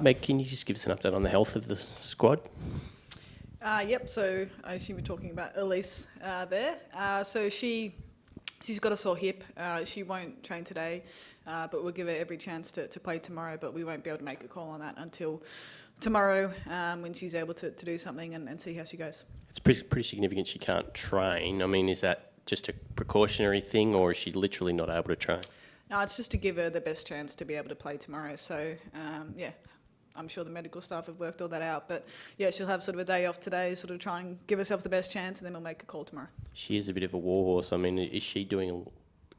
Meg, can you just give us an update on the health of the squad? Yep, so I assume you're talking about Ellyse there. So she's got a sore hip. She won't train today, but we'll give her every chance to play tomorrow, but we won't be able to make a call on that until tomorrow when she's able to do something and see how she goes. It's pretty significant she can't train. I mean, is that just a precautionary thing, or is she literally not able to train? No, it's just to give her the best chance to be able to play tomorrow. So, yeah, I'm sure the medical staff have worked all that out. But, yeah, she'll have sort of a day off today, sort of try and give herself the best chance, and then we'll make a call tomorrow. She is a bit of a warhorse. I mean, is she doing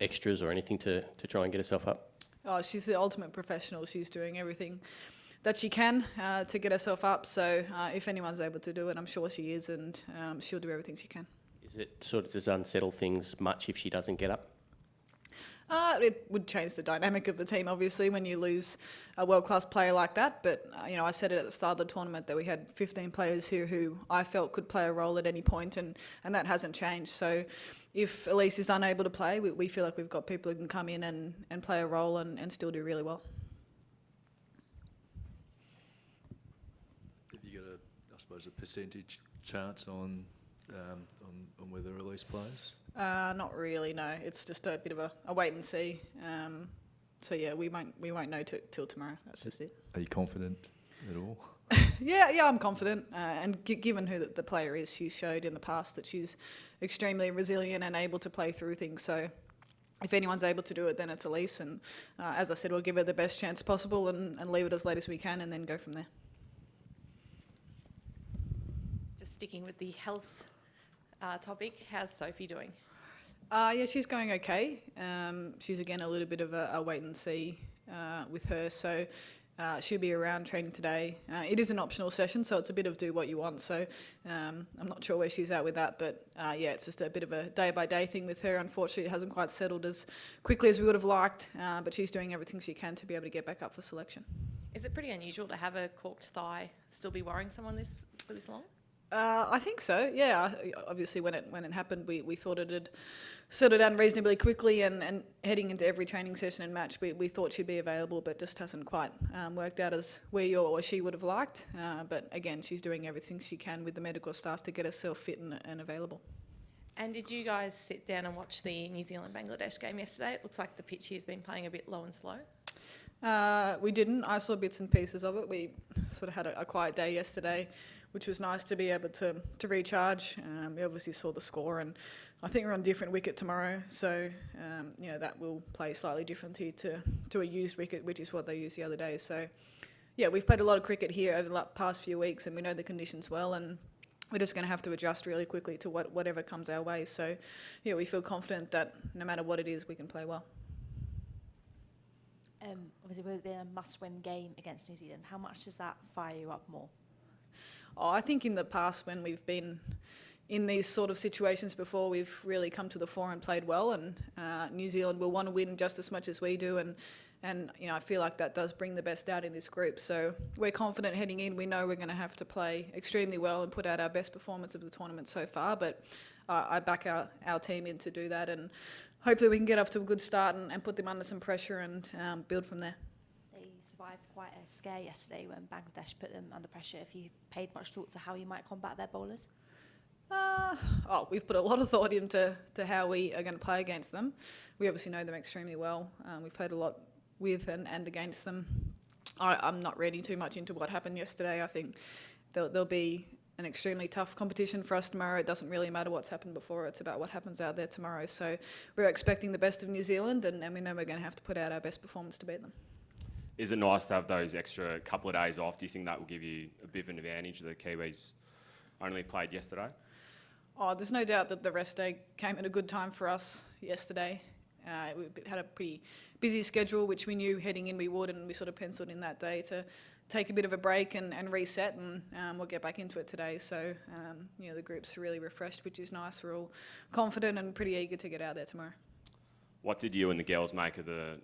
extras or anything to try and get herself up? Oh, she's the ultimate professional. She's doing everything that she can to get herself up. So if anyone's able to do it, I'm sure she is, and she'll do everything she can. Is it sort of, does unsettle things much if she doesn't get up? It would change the dynamic of the team, obviously, when you lose a world-class player like that. But, I said it at the start of the tournament that we had 15 players here who I felt could play a role at any point, and that hasn't changed. So if Ellyse is unable to play, we feel like we've got people who can come in and play a role and still do really well. Have you got a percentage chance on whether Ellyse plays? Not really, no. It's just a bit of a wait and see. So yeah, we won't know till tomorrow. That's just it. Are you confident at all? Yeah, I'm confident. And given who the player is, she's showed in the past that she's extremely resilient and able to play through things. So if anyone's able to do it, then it's Ellyse. And as I said, we'll give her the best chance possible and leave it as late as we can and then go from there. Just sticking with the health topic, how's Sophie doing? Yeah, she's going okay. She's again a little bit of a wait and see with her. So she'll be around training today. It is an optional session, so it's a bit of do what you want. So I'm not sure where she's at with that, but yeah, it's just a bit of a day-by-day thing with her. Unfortunately, it hasn't quite settled as quickly as we would have liked, but she's doing everything she can to be able to get back up for selection. Is it pretty unusual to have a corked thigh still be worrying someone for this long? I think so, yeah. Obviously, when it happened, we thought it had settled down reasonably quickly, and heading into every training session and match, we thought she'd be available, but just hasn't quite worked out as we or she would have liked. But again, she's doing everything she can with the medical staff to get herself fit and available. And did you guys sit down and watch the New Zealand-Bangladesh game yesterday? It looks like the pitch here has been playing a bit low and slow. We didn't. I saw bits and pieces of it. We sort of had a quiet day yesterday, which was nice to be able to recharge. We obviously saw the score, and I think we're on a different wicket tomorrow, so that will play slightly differently to a used wicket, which is what they used the other day. So yeah, we've played a lot of cricket here over the past few weeks, and we know the conditions well, and we're just going to have to adjust really quickly to whatever comes our way. So yeah, we feel confident that no matter what it is, we can play well. Obviously, we've been a must-win game against New Zealand. How much does that fire you up more? Oh, I think in the past, when we've been in these sort of situations before, we've really come to the fore and played well, and New Zealand will want to win just as much as we do, and I feel like that does bring the best out in this group. So we're confident heading in. We know we're going to have to play extremely well and put out our best performance of the tournament so far, but I back our team in to do that, and hopefully we can get off to a good start and put them under some pressure and build from there. They survived quite a scare yesterday when Bangladesh put them under pressure. Have you paid much thought to how you might combat their bowlers? We've put a lot of thought into how we are going to play against them. We obviously know them extremely well. We've played a lot with and against them. I'm not reading too much into what happened yesterday. I think there'll be an extremely tough competition for us tomorrow. It doesn't really matter what's happened before. It's about what happens out there tomorrow. So we're expecting the best of New Zealand, and we know we're going to have to put out our best performance to beat them. Is it nice to have those extra couple of days off? Do you think that will give you a bit of an advantage? The Kiwis only played yesterday. Oh, there's no doubt that the rest day came at a good time for us yesterday. We had a pretty busy schedule, which we knew heading in we would, and we sort of penciled in that day to take a bit of a break and reset, and we'll get back into it today. So, the group's really refreshed, which is nice. We're all confident and pretty eager to get out there tomorrow. What did you and the girls make of the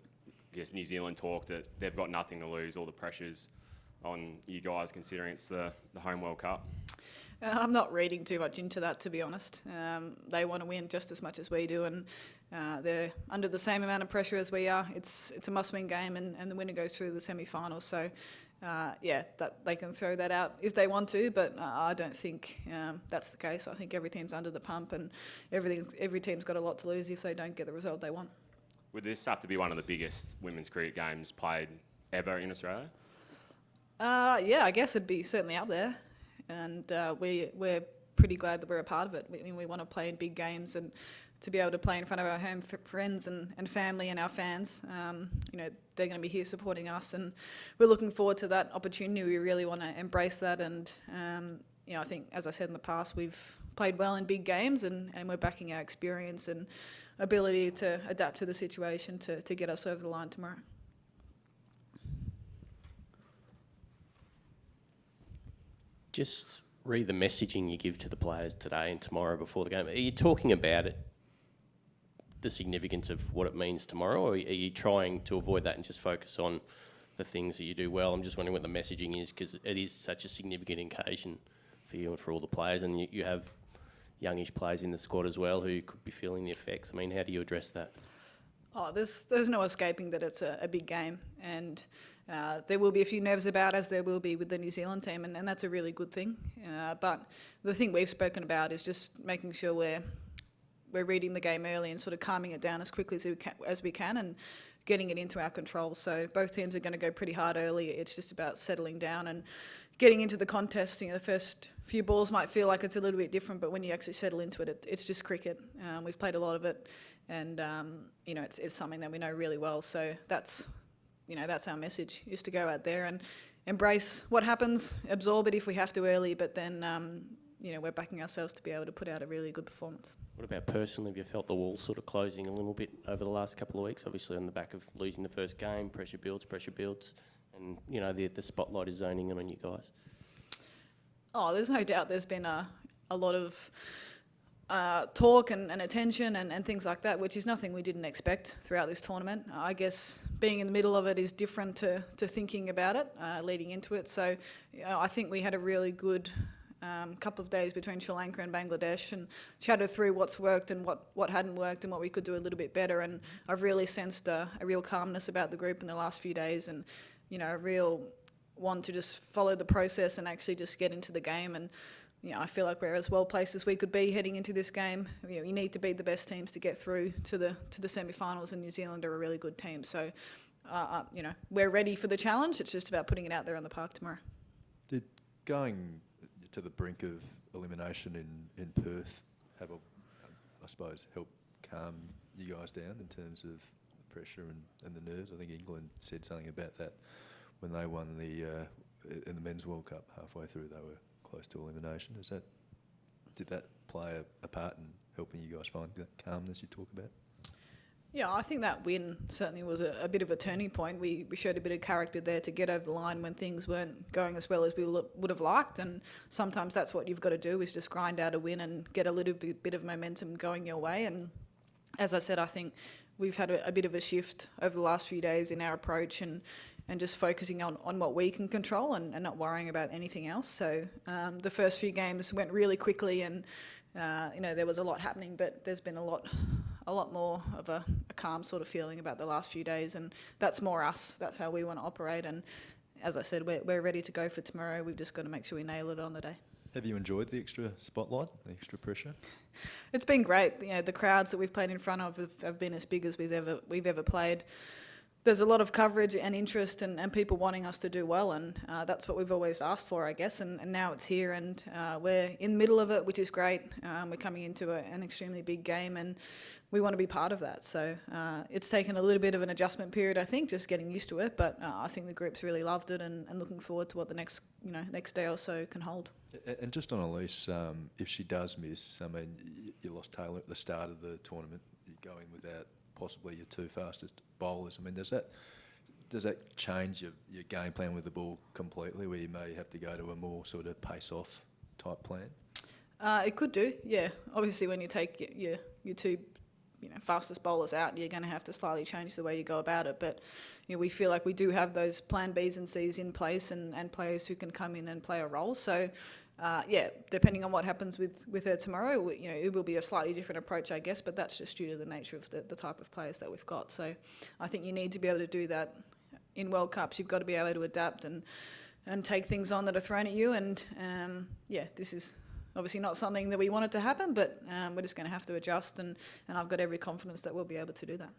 New Zealand talk that they've got nothing to lose, all the pressures on you guys, considering it's the home World Cup? I'm not reading too much into that, to be honest. They want to win just as much as we do, and they're under the same amount of pressure as we are. It's a must-win game, and the winner goes through the semi-finals. So, that they can throw that out if they want to, but I don't think that's the case. I think every team's under the pump, and every team's got a lot to lose if they don't get the result they want. Would this have to be one of the biggest women's cricket games played ever in Australia? Yeah, I guess it'd be certainly up there. And we're pretty glad that we're a part of it. We want to play in big games, and to be able to play in front of our home friends and family and our fans, they're going to be here supporting us, and we're looking forward to that opportunity. We really want to embrace that, and I think, as I said in the past, we've played well in big games, and we're backing our experience and ability to adapt to the situation to get us over the line tomorrow. Just read the messaging you give to the players today and tomorrow before the game. Are you talking about it, the significance of what it means tomorrow, or are you trying to avoid that and just focus on the things that you do well? I'm just wondering what the messaging is, because it is such a significant occasion for you and for all the players, and you have youngish players in the squad as well who could be feeling the effects. I mean, how do you address that? Oh, there's no escaping that it's a big game, and there will be a few nerves about, as there will be with the New Zealand team, and that's a really good thing. But the thing we've spoken about is just making sure we're reading the game early and sort of calming it down as quickly as we can and getting it into our control. So both teams are going to go pretty hard early. It's just about settling down and getting into the contest. The first few balls might feel like it's a little bit different, but when you actually settle into it, it's just cricket. We've played a lot of it, and it's something that we know really well. So that's our message, is to go out there and embrace what happens, absorb it if we have to early, but then we're backing ourselves to be able to put out a really good performance. What about personally? Have you felt the wall sort of closing a little bit over the last couple of weeks? Obviously on the back of losing the first game, pressure builds, and the spotlight is zoning in on you guys. Oh, there's no doubt there's been a lot of talk and attention and things like that, which is nothing we didn't expect throughout this tournament. I guess being in the middle of it is different to thinking about it, leading into it. So I think we had a really good couple of days between Sri Lanka and Bangladesh, and chatted through what's worked and what hadn't worked and what we could do a little bit better. And I've really sensed a real calmness about the group in the last few days, and a real want to just follow the process and actually just get into the game. And I feel like we're as well placed as we could be heading into this game. You need to beat the best teams to get through to the semi-finals, and New Zealand are a really good team. So we're ready for the challenge. It's just about putting it out there on the park tomorrow. Did going to the brink of elimination in Perth have, I suppose, help calm you guys down in terms of the pressure and the nerves? I think England said something about that when they won in the Men's World Cup halfway through. They were close to elimination. Did that play a part in helping you guys find that calmness you talk about? Yeah, I think that win certainly was a bit of a turning point. We showed a bit of character there to get over the line when things weren't going as well as we would have liked, and sometimes that's what you've got to do, is just grind out a win and get a little bit of momentum going your way. And as I said, I think we've had a bit of a shift over the last few days in our approach and just focusing on what we can control and not worrying about anything else. So the first few games went really quickly, and there was a lot happening, but there's been a lot more of a calm sort of feeling about the last few days, and that's more us. That's how we want to operate, and as I said, we're ready to go for tomorrow. We've just got to make sure we nail it on the day. Have you enjoyed the extra spotlight, the extra pressure? It's been great. The crowds that we've played in front of have been as big as we've ever played. There's a lot of coverage and interest and people wanting us to do well, and that's what we've always asked for, I guess, and now it's here, and we're in the middle of it, which is great. We're coming into an extremely big game, and we want to be part of that. So it's taken a little bit of an adjustment period, I think, just getting used to it, but I think the group's really loved it and looking forward to what the next day or so can hold. And just on Ellyse, if she does miss, I mean, you lost Taylor at the start of the tournament, you're going without possibly your two fastest bowlers. I mean, does that change your game plan with the ball completely, where you may have to go to a more sort of pace-off type plan? It could do, yeah. Obviously, when you take your two fastest bowlers out, you're going to have to slightly change the way you go about it. But we feel like we do have those plan Bs and Cs in place, and players who can come in and play a role. So depending on what happens with her tomorrow, it will be a slightly different approach, I guess, but that's just due to the nature of the type of players that we've got. So I think you need to be able to do that in World Cups. You've got to be able to adapt and take things on that are thrown at you. And this is obviously not something that we want it to happen, but we're just going to have to adjust, and I've got every confidence that we'll be able to do that.